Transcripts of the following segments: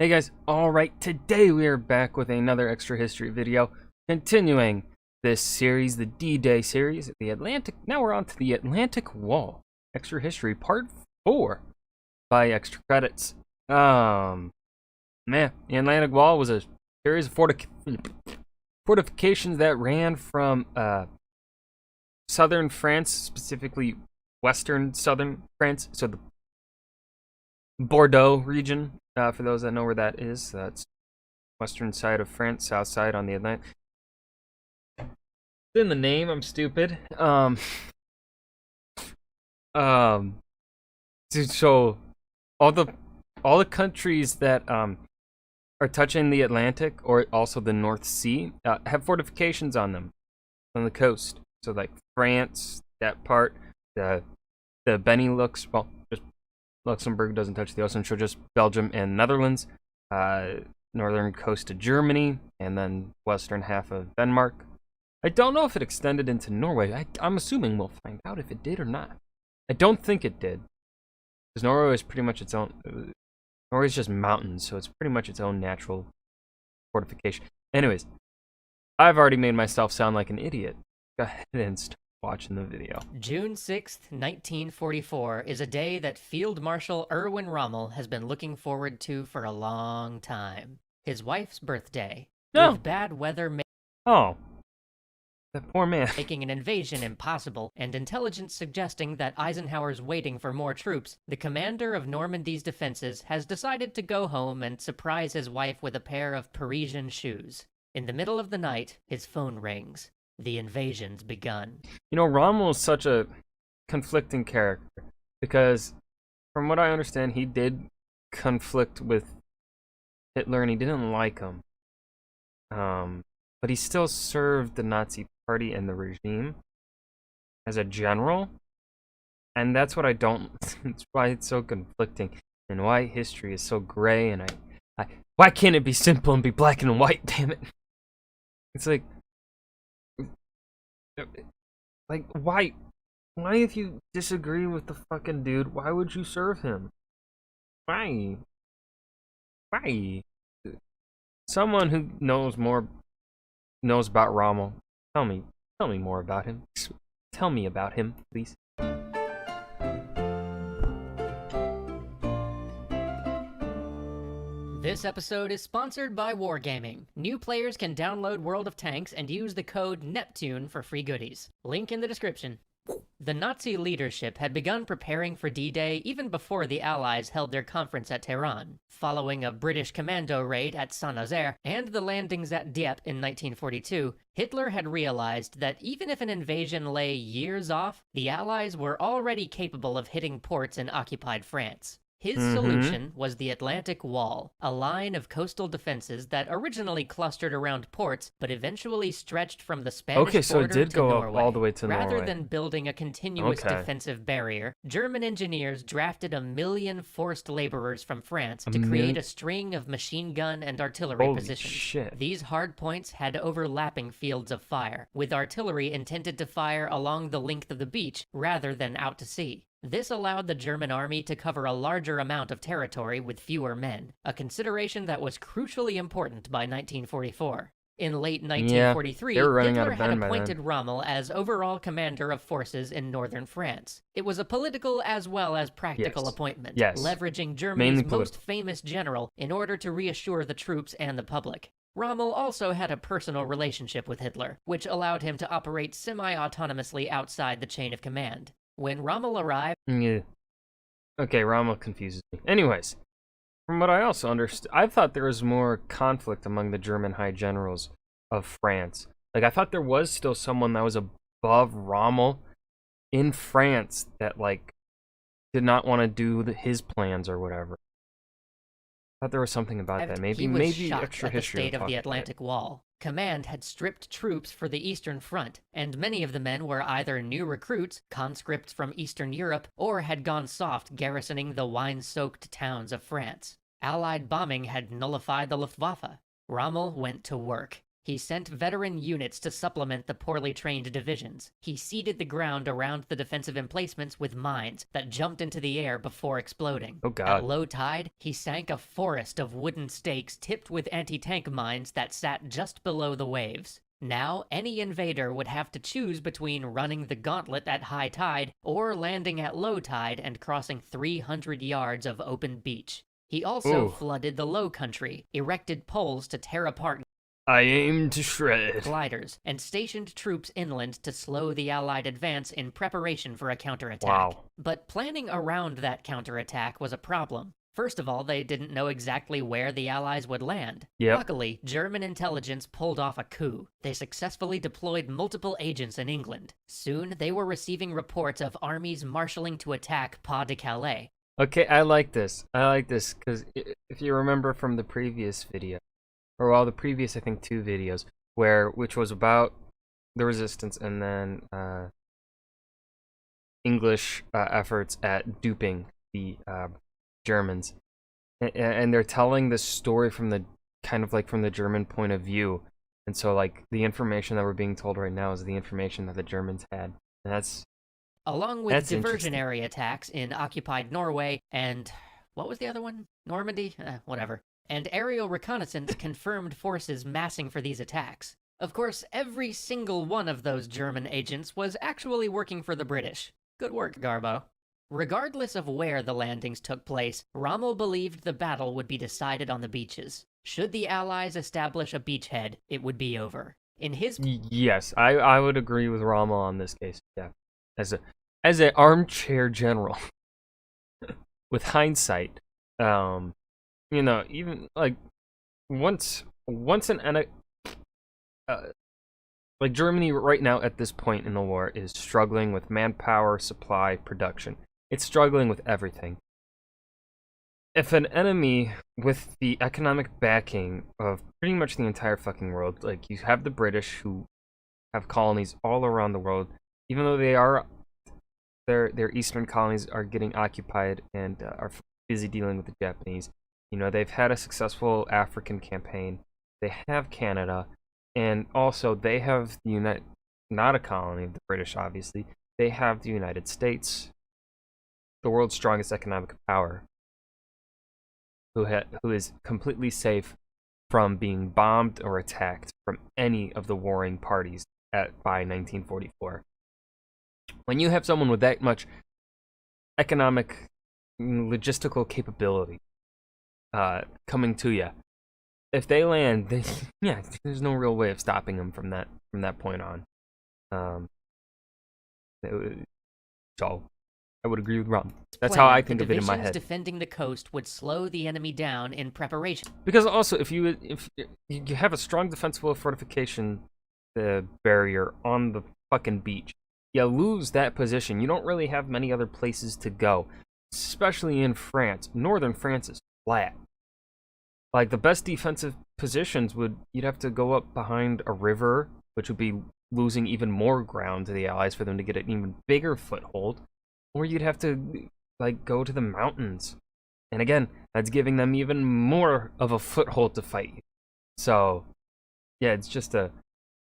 Hey guys, alright, today we are back with another extra history video, continuing this series, the D-Day series, the Atlantic. Now we're on to the Atlantic Wall, extra history, part 4, by extra credits. Man, the Atlantic Wall was a series of fortifications that ran from, southern France, specifically western southern France, so the Bordeaux region. For those that know where that is, that's western side of France, south side on the Atlantic. It's in the name, I'm stupid. So all the countries that are touching the Atlantic or also the North Sea have fortifications on them on the coast. So like France, that part, the Benelux, well, just Luxembourg doesn't touch the ocean, so just Belgium and Netherlands, northern coast of Germany, and then western half of Denmark. I don't know if it extended into Norway. I'm assuming we'll find out if it did or not. I don't think it did, because Norway is pretty much its own. Norway's just mountains, so it's pretty much its own natural fortification. Anyways, I've already made myself sound like an idiot. Go ahead and start watching the video. June 6th, 1944 is a day that Field Marshal Erwin Rommel has been looking forward to for a long time. His wife's birthday. No. With bad weather Oh. That poor man. making an invasion impossible, and intelligence suggesting that Eisenhower's waiting for more troops, the commander of Normandy's defenses has decided to go home and surprise his wife with a pair of Parisian shoes. In the middle of the night, his phone rings. The invasion's begun. You know, Rommel is such a conflicting character because, from what I understand, he did conflict with Hitler and he didn't like him. But he still served the Nazi Party and the regime as a general, and that's what I don't. That's why it's so conflicting, and why history is so gray. And why can't it be simple and be black and white? Damn it! It's like why if you disagree with the fucking dude, why would you serve him? Why someone who knows about Rommel, tell me more about him. Tell me about him, please. This episode is sponsored by Wargaming. New players can download World of Tanks and use the code NEPTUNE for free goodies. Link in the description. The Nazi leadership had begun preparing for D-Day even before the Allies held their conference at Tehran. Following a British commando raid at Saint-Nazaire and the landings at Dieppe in 1942, Hitler had realized that even if an invasion lay years off, the Allies were already capable of hitting ports in occupied France. His solution was the Atlantic Wall, a line of coastal defenses that originally clustered around ports, but eventually stretched from the Spanish border it did to go Norway. up all the way to Norway. Rather than building a continuous defensive barrier, German engineers drafted 1 million forced laborers from France to create a string of machine gun and artillery positions. Shit. These hardpoints had overlapping fields of fire, with artillery intended to fire along the length of the beach rather than out to sea. This allowed the German army to cover a larger amount of territory with fewer men, a consideration that was crucially important by 1944. In late 1943, Hitler had appointed Rommel as overall commander of forces in northern France. It was a political as well as practical appointment, leveraging Germany's most famous general in order to reassure the troops and the public. Rommel also had a personal relationship with Hitler, which allowed him to operate semi-autonomously outside the chain of command. When Rommel arrived... Okay, Rommel confuses me. Anyways, from what I also understood, I thought there was more conflict among the German high generals of France. Like, I thought there was still someone that was above Rommel in France that, like, did not want to do his plans or whatever. I thought there was something about that. Maybe extra at history. The state of the Atlantic Wall. Command had stripped troops for the Eastern Front, and many of the men were either new recruits, conscripts from Eastern Europe, or had gone soft garrisoning the wine-soaked towns of France. Allied bombing had nullified the Luftwaffe. Rommel went to work. He sent veteran units to supplement the poorly trained divisions. He seeded the ground around the defensive emplacements with mines that jumped into the air before exploding. Oh God. At low tide, he sank a forest of wooden stakes tipped with anti-tank mines that sat just below the waves. Now, any invader would have to choose between running the gauntlet at high tide or landing at low tide and crossing 300 yards of open beach. He also Ooh. flooded the low country, erected poles to tear apart I aim to shred. gliders, and stationed troops inland to slow the Allied advance in preparation for a counterattack. Wow. But planning around that counterattack was a problem. First of all, they didn't know exactly where the Allies would land. Yep. Luckily, German intelligence pulled off a coup. They successfully deployed multiple agents in England. Soon, they were receiving reports of armies marshalling to attack Pas-de-Calais. Okay, I like this. I like this because if you remember from the previous video, or well, the previous I think 2 videos, which was about the resistance and then English efforts at duping the Germans, and they're telling this story from the kind of like from the German point of view, and so like the information that we're being told right now is the information that the Germans had, and that's Along with That's interesting. diversionary attacks in occupied Norway and... what was the other one? Normandy? Whatever. And aerial reconnaissance confirmed forces massing for these attacks. Of course, every single one of those German agents was actually working for the British. Good work, Garbo. Regardless of where the landings took place, Rommel believed the battle would be decided on the beaches. Should the Allies establish a beachhead, it would be over. In his... Yes, I would agree with Rommel on this case. Yeah, as an armchair general, with hindsight, even like once like Germany right now at this point in the war is struggling with manpower, supply, production. It's struggling with everything. If an enemy with the economic backing of pretty much the entire fucking world, like you have the British who have colonies all around the world, even though their eastern colonies are getting occupied and are busy dealing with the Japanese. They've had a successful African campaign. They have Canada, and also they have not a colony of the British, obviously. They have the United States, the world's strongest economic power, who is completely safe from being bombed or attacked from any of the warring parties by 1944. When you have someone with that much economic, logistical capability coming to you, if they land, then yeah, there's no real way of stopping them from that point on. So I would agree with Ron. That's how I think of it in my head. Defending the coast would slow the enemy down in preparation. Because also, if you have a strong defensible fortification barrier on the fucking beach, you lose that position. You don't really have many other places to go, especially in France. Northern France is flat. Like the best defensive positions you'd have to go up behind a river, which would be losing even more ground to the Allies for them to get an even bigger foothold. Or you'd have to like go to the mountains. And again, that's giving them even more of a foothold to fight you. So, yeah, it's just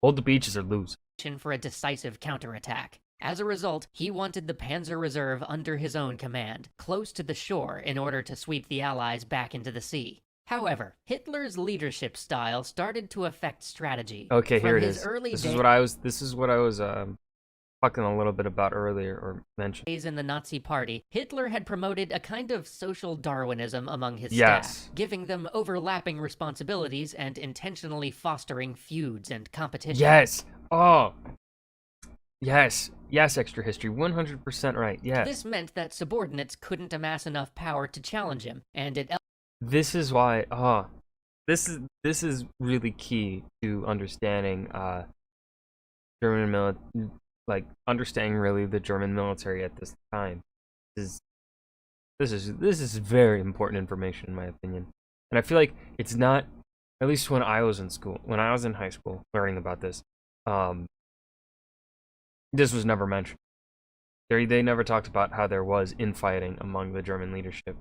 hold the beaches or lose. For a decisive counterattack. As a result, he wanted the Panzer Reserve under his own command, close to the shore in order to sweep the Allies back into the sea. However, Hitler's leadership style started to affect strategy. Okay, here it is. This is what I was talking a little bit about earlier, or mentioned. In the Nazi Party, Hitler had promoted a kind of social Darwinism among his Yes. staff, giving them overlapping responsibilities and intentionally fostering feuds and competition. Yes. Oh. Yes. Yes, extra history. 100% right. Yes. This meant that subordinates couldn't amass enough power to challenge him, and it... This is why... This is really key to understanding understanding really the German military at this time. This is very important information in my opinion. And I feel like it's not, at least when I was in school, when I was in high school learning about this, this was never mentioned. They never talked about how there was infighting among the German leadership.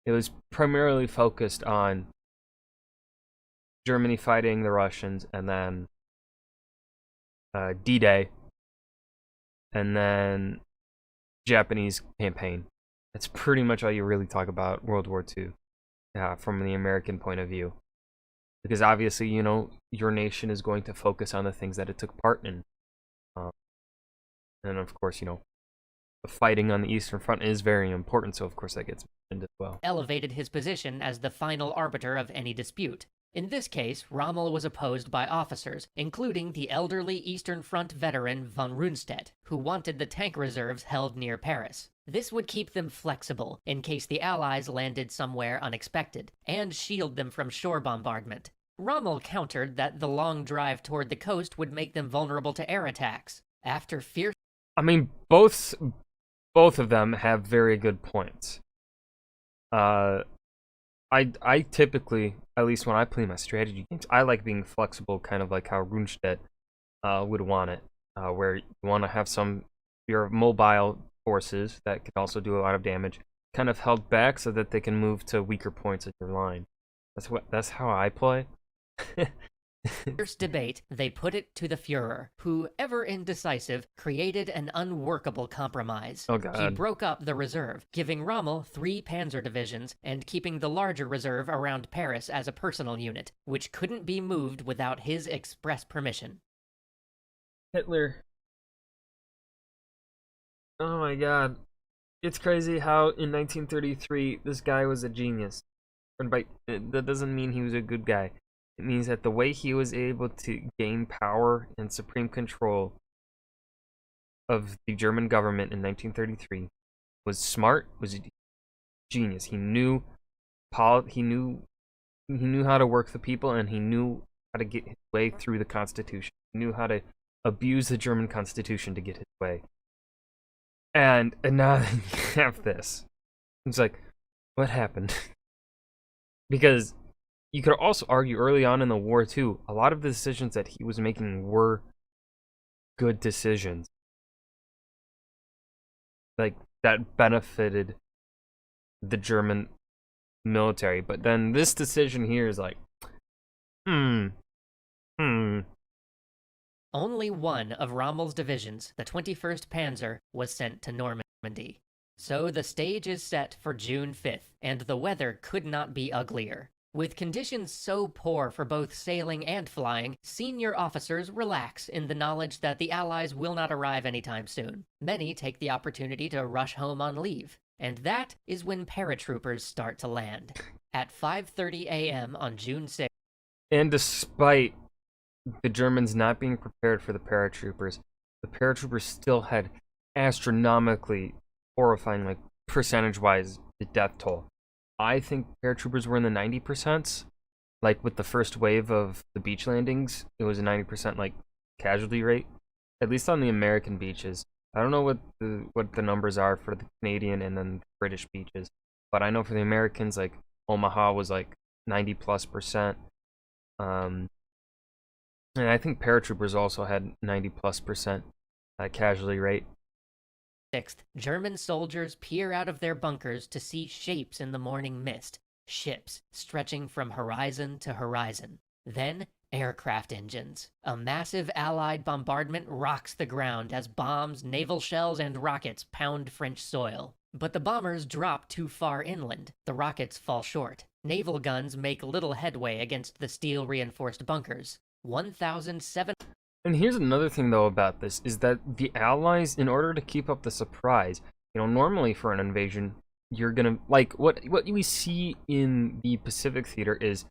It was primarily focused on Germany fighting the Russians, and then D-Day, and then Japanese campaign. That's pretty much all you really talk about World War II from the American point of view. Because obviously, your nation is going to focus on the things that it took part in. And of course, the fighting on the Eastern Front is very important, so of course that gets mentioned as well. Elevated his position as the final arbiter of any dispute. In this case, Rommel was opposed by officers, including the elderly Eastern Front veteran von Rundstedt, who wanted the tank reserves held near Paris. This would keep them flexible in case the Allies landed somewhere unexpected, and shield them from shore bombardment. Rommel countered that the long drive toward the coast would make them vulnerable to air attacks. After fierce... I mean, both of them have very good points. I typically, at least when I play my strategy games, I like being flexible, kind of like how Rundstedt would want it, where you want to have your mobile forces that can also do a lot of damage, kind of held back so that they can move to weaker points of your line. That's how I play. Fierce debate, they put it to the Führer, who, ever indecisive, created an unworkable compromise. Oh God. He broke up the reserve, giving Rommel 3 panzer divisions and keeping the larger reserve around Paris as a personal unit, which couldn't be moved without his express permission. Hitler. Oh my God. It's crazy how in 1933 this guy was a genius. And that doesn't mean he was a good guy. It means that the way he was able to gain power and supreme control of the German government in 1933 was smart, was genius. He knew how to work the people, and he knew how to get his way through the Constitution. He knew how to abuse the German Constitution to get his way. And now you have this. It's like, what happened? Because you could also argue early on in the war, too, a lot of the decisions that he was making were good decisions. Like, that benefited the German military. But then this decision here is like, Only one of Rommel's divisions, the 21st Panzer, was sent to Normandy. So the stage is set for June 5th, and the weather could not be uglier. With conditions so poor for both sailing and flying, senior officers relax in the knowledge that the Allies will not arrive anytime soon. Many take the opportunity to rush home on leave, and that is when paratroopers start to land. At 5:30 a.m. on June 6th. And despite the Germans not being prepared for the paratroopers still had astronomically horrifying, like, percentage-wise, the death toll. I think paratroopers were in the 90%. Like, with the first wave of the beach landings, it was a 90%, like, casualty rate. At least on the American beaches. I don't know what the numbers are for the Canadian and then the British beaches. But I know for the Americans, like, Omaha was, like, 90+%. And I think paratroopers also had 90+% casualty rate. 6th, German soldiers peer out of their bunkers to see shapes in the morning mist, ships stretching from horizon to horizon. Then, aircraft engines. A massive Allied bombardment rocks the ground as bombs, naval shells, and rockets pound French soil. But the bombers drop too far inland. The rockets fall short. Naval guns make little headway against the steel-reinforced bunkers. 1,700... And here's another thing, though, about this, is that the Allies, in order to keep up the surprise, normally for an invasion, you're gonna, like, what we see in the Pacific Theater is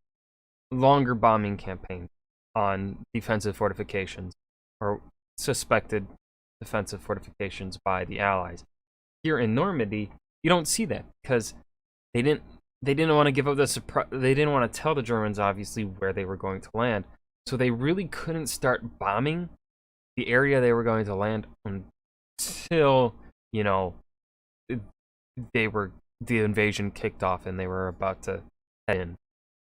longer bombing campaign on defensive fortifications, or suspected defensive fortifications by the Allies. Here in Normandy, you don't see that, because they didn't want to give up the surprise. They didn't want to tell the Germans, obviously, where they were going to land. So they really couldn't start bombing the area they were going to land until, the invasion kicked off and they were about to head in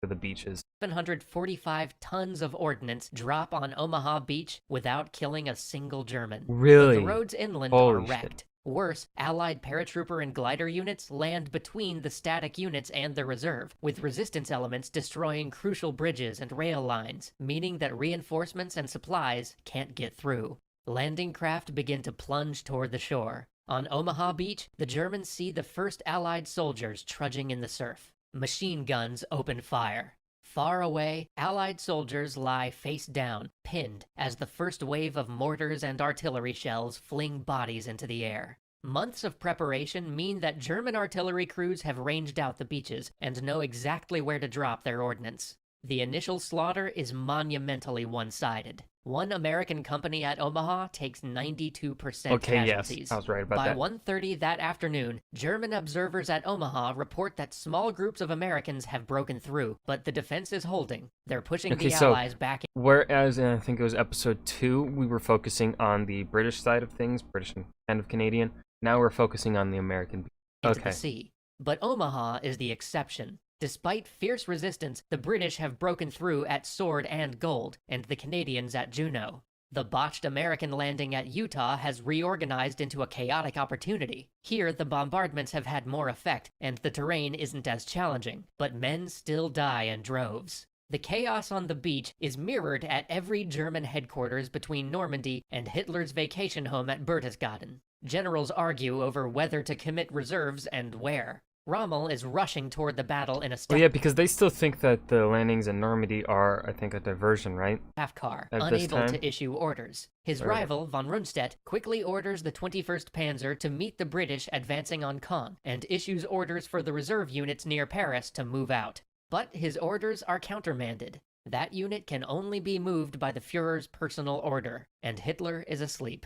to the beaches. 745 tons of ordnance drop on Omaha Beach without killing a single German. Really? But the roads inland Holy are wrecked. shit. Worse, Allied paratrooper and glider units land between the static units and the reserve, with resistance elements destroying crucial bridges and rail lines, meaning that reinforcements and supplies can't get through. Landing craft begin to plunge toward the shore. On Omaha Beach, the Germans see the first Allied soldiers trudging in the surf. Machine guns open fire. Far away, Allied soldiers lie face down, pinned, as the first wave of mortars and artillery shells fling bodies into the air. Months of preparation mean that German artillery crews have ranged out the beaches and know exactly where to drop their ordnance. The initial slaughter is monumentally one-sided. One American company at Omaha takes 92% casualties. Yes, I was right about By that. 1:30 that afternoon, German observers at Omaha report that small groups of Americans have broken through, but the defense is holding. They're pushing the Allies back. Whereas in, I think it was episode 2, we were focusing on the British side of things, British and kind of Canadian. Now we're focusing on the American. Into the sea. But Omaha is the exception. Despite fierce resistance, the British have broken through at Sword and Gold, and the Canadians at Juneau. The botched American landing at Utah has reorganized into a chaotic opportunity. Here, the bombardments have had more effect, and the terrain isn't as challenging, but men still die in droves. The chaos on the beach is mirrored at every German headquarters between Normandy and Hitler's vacation home at Berchtesgaden. Generals argue over whether to commit reserves and where. Rommel is rushing toward the battle in a because they still think that the landings in Normandy are, I think, a diversion, right? Staff car, At unable to issue orders. His rival, von Rundstedt, quickly orders the 21st Panzer to meet the British advancing on Caen, and issues orders for the reserve units near Paris to move out. But his orders are countermanded. That unit can only be moved by the Führer's personal order, and Hitler is asleep.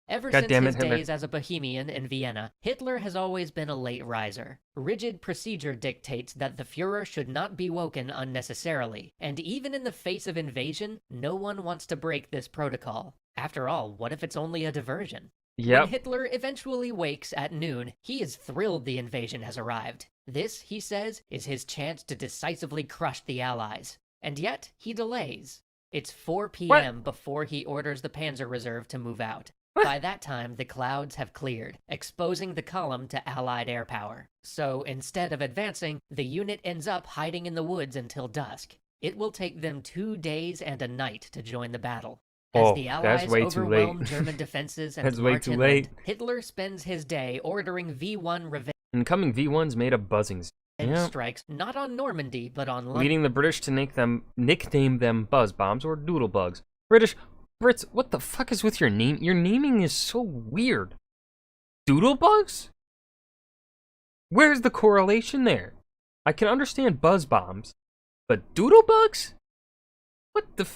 Ever since his days as a Bohemian in Vienna, Hitler has always been a late riser. Rigid procedure dictates that the Führer should not be woken unnecessarily, and even in the face of invasion, no one wants to break this protocol. After all, what if it's only a diversion? When Hitler eventually wakes at noon, he is thrilled the invasion has arrived. This, he says, is his chance to decisively crush the Allies. And yet, he delays. It's 4 p.m. before he orders the Panzer Reserve to move out. By that time, the clouds have cleared, exposing the column to Allied air power. So instead of advancing, the unit ends up hiding in the woods until dusk. It will take them 2 days and a night to join the battle. As the Allies overwhelm German defenses and march inland, Hitler spends his day ordering V1 revenge incoming V1s made of buzzings. Strikes, not on Normandy, but on London. Leading the British to nickname them buzz bombs or doodle bugs. Brits, what the fuck is with your name? Your naming is so weird. Doodlebugs? Where's the correlation there? I can understand buzz bombs, but doodlebugs? What the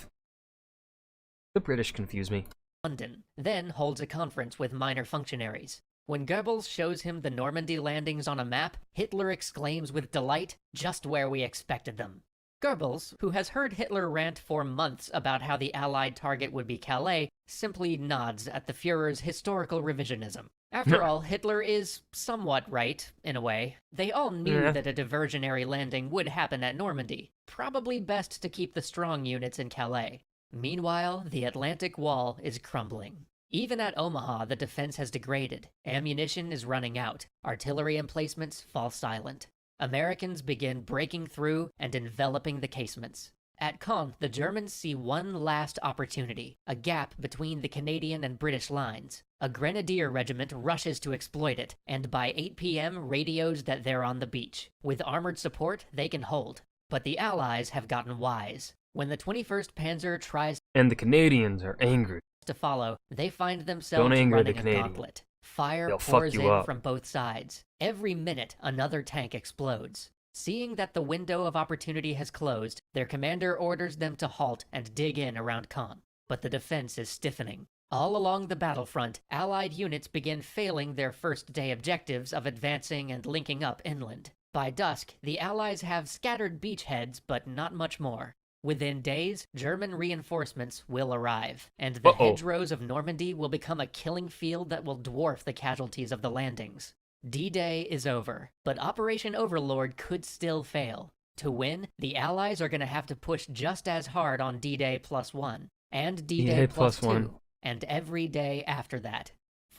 The British confuse me. London, then holds a conference with minor functionaries. When Goebbels shows him the Normandy landings on a map, Hitler exclaims with delight, "Just where we expected them." Goebbels, who has heard Hitler rant for months about how the Allied target would be Calais, simply nods at the Führer's historical revisionism. After all, Hitler is somewhat right, in a way. They all knew that a diversionary landing would happen at Normandy. Probably best to keep the strong units in Calais. Meanwhile, the Atlantic Wall is crumbling. Even at Omaha, the defense has degraded. Ammunition is running out. Artillery emplacements fall silent. Americans begin breaking through and enveloping the casements. At Caen, the Germans see one last opportunity, a gap between the Canadian and British lines. A grenadier regiment rushes to exploit it, and by 8 p.m. radios that they're on the beach. With armored support, they can hold. But the Allies have gotten wise. When the 21st Panzer tries and the Canadians are angry to follow, they find themselves running a gauntlet. Fire pours in from both sides. Every minute, another tank explodes. Seeing that the window of opportunity has closed, their commander orders them to halt and dig in around Caen. But the defense is stiffening. All along the battlefront, Allied units begin failing their first-day objectives of advancing and linking up inland. By dusk, the Allies have scattered beachheads, but not much more. Within days, German reinforcements will arrive, and the hedgerows of Normandy will become a killing field that will dwarf the casualties of the landings. D-Day is over, but Operation Overlord could still fail. To win, the Allies are going to have to push just as hard on D-Day +1, and D-Day +2, and every day after that.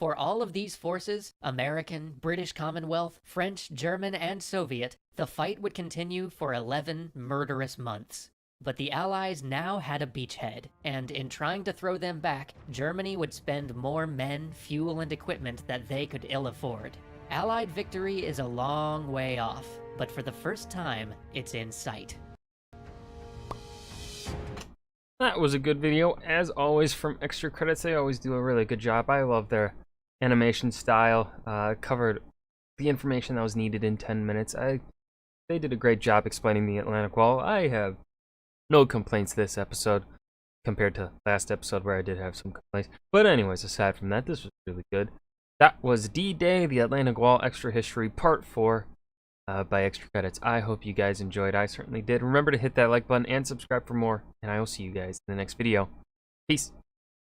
For all of these forces, American, British Commonwealth, French, German, and Soviet, the fight would continue for 11 murderous months. But the Allies now had a beachhead, and in trying to throw them back, Germany would spend more men, fuel, and equipment that they could ill afford. Allied victory is a long way off, but for the first time, it's in sight. That was a good video. As always, from Extra Credits, they always do a really good job. I love their animation style. Covered the information that was needed in 10 minutes. They did a great job explaining the Atlantic Wall. I have no complaints this episode compared to last episode where I did have some complaints. But anyways, aside from that, this was really good. That was D-Day, the Atlantic Wall Extra History Part 4 by Extra Credits. I hope you guys enjoyed. I certainly did. Remember to hit that like button and subscribe for more, and I will see you guys in the next video. Peace.